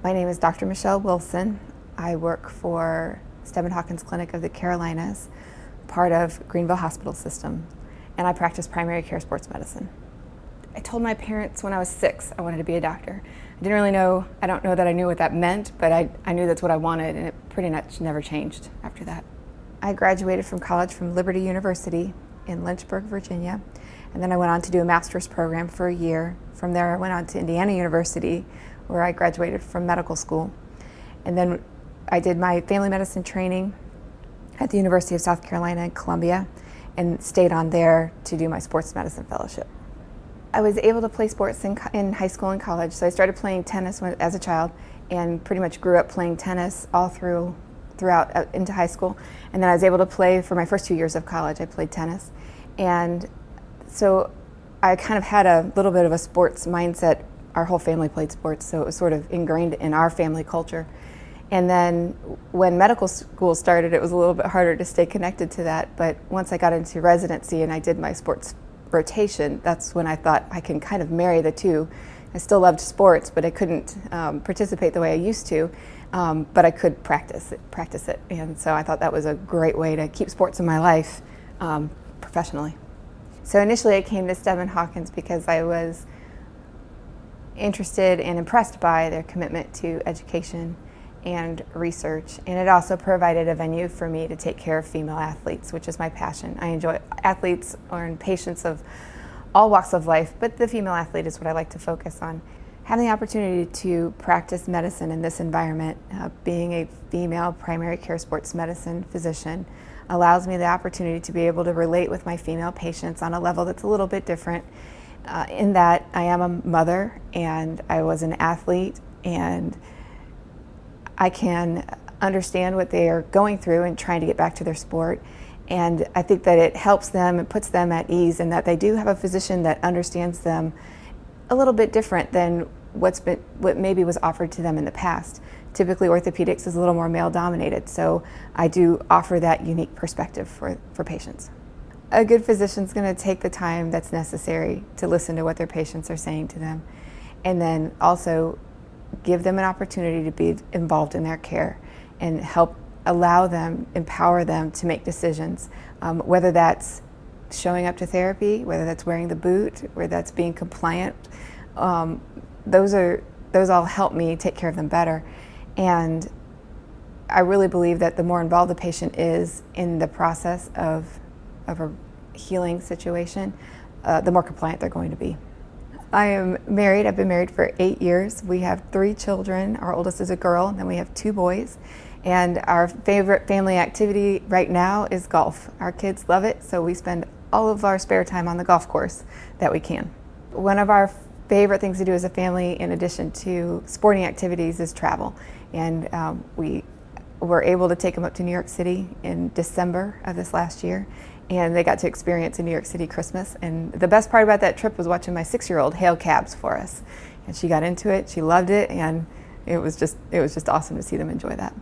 My name is Dr. Michelle Wilson. I work for Steadman Hawkins Clinic of the Carolinas, part of Greenville Hospital system, and I practice primary care sports medicine. I told my parents when I was 6 I wanted to be a doctor. I don't know that I knew what that meant, but I knew that's what I wanted, and it pretty much never changed after that. I graduated from college from Liberty University in Lynchburg, Virginia, and then I went on to do a master's program for a year. From there I went on to Indiana University, where I graduated from medical school. And then I did my family medicine training at the University of South Carolina in Columbia and stayed on there to do my sports medicine fellowship. I was able to play sports in high school and college, so I started playing tennis as a child and pretty much grew up playing tennis all throughout into high school. And then I was able to play for my first 2 years of college. I played tennis. And so I kind of had a little bit of a sports mindset. Our whole family played sports, so it was sort of ingrained in our family culture. And then when medical school started, it was a little bit harder to stay connected to that. But once I got into residency and I did my sports rotation, that's when I thought I can kind of marry the two. I still loved sports, but I couldn't participate the way I used to, but I could practice it. And so I thought that was a great way to keep sports in my life professionally. So initially I came to Steadman Hawkins because I was interested and impressed by their commitment to education and research, and it also provided a venue for me to take care of female athletes, which is my passion. I enjoy athletes and patients of all walks of life, but the female athlete is what I like to focus on. Having the opportunity to practice medicine in this environment, being a female primary care sports medicine physician, allows me the opportunity to be able to relate with my female patients on a level that's a little bit different, in that I am a mother and I was an athlete, and I can understand what they are going through and trying to get back to their sport. And I think that it helps them and puts them at ease, and that they do have a physician that understands them a little bit different than what maybe was offered to them in the past. Typically orthopedics is a little more male dominated, so I do offer that unique perspective for patients. A good physician is going to take the time that's necessary to listen to what their patients are saying to them, and then also give them an opportunity to be involved in their care and help allow them, empower them to make decisions, whether that's showing up to therapy, whether that's wearing the boot, whether that's being compliant. Those all help me take care of them better. And I really believe that the more involved the patient is in the process of a healing situation, the more compliant they're going to be. I am married. I've been married for 8 years. We have 3 children. Our oldest is a girl, and then we have 2 boys. And our favorite family activity right now is golf. Our kids love it, so we spend all of our spare time on the golf course that we can. One of our favorite things to do as a family, in addition to sporting activities, is travel. And we were able to take them up to New York City in December of this last year, and they got to experience a New York City Christmas. And the best part about that trip was watching my 6-year-old hail cabs for us. And she got into it, she loved it, and it was just awesome to see them enjoy that.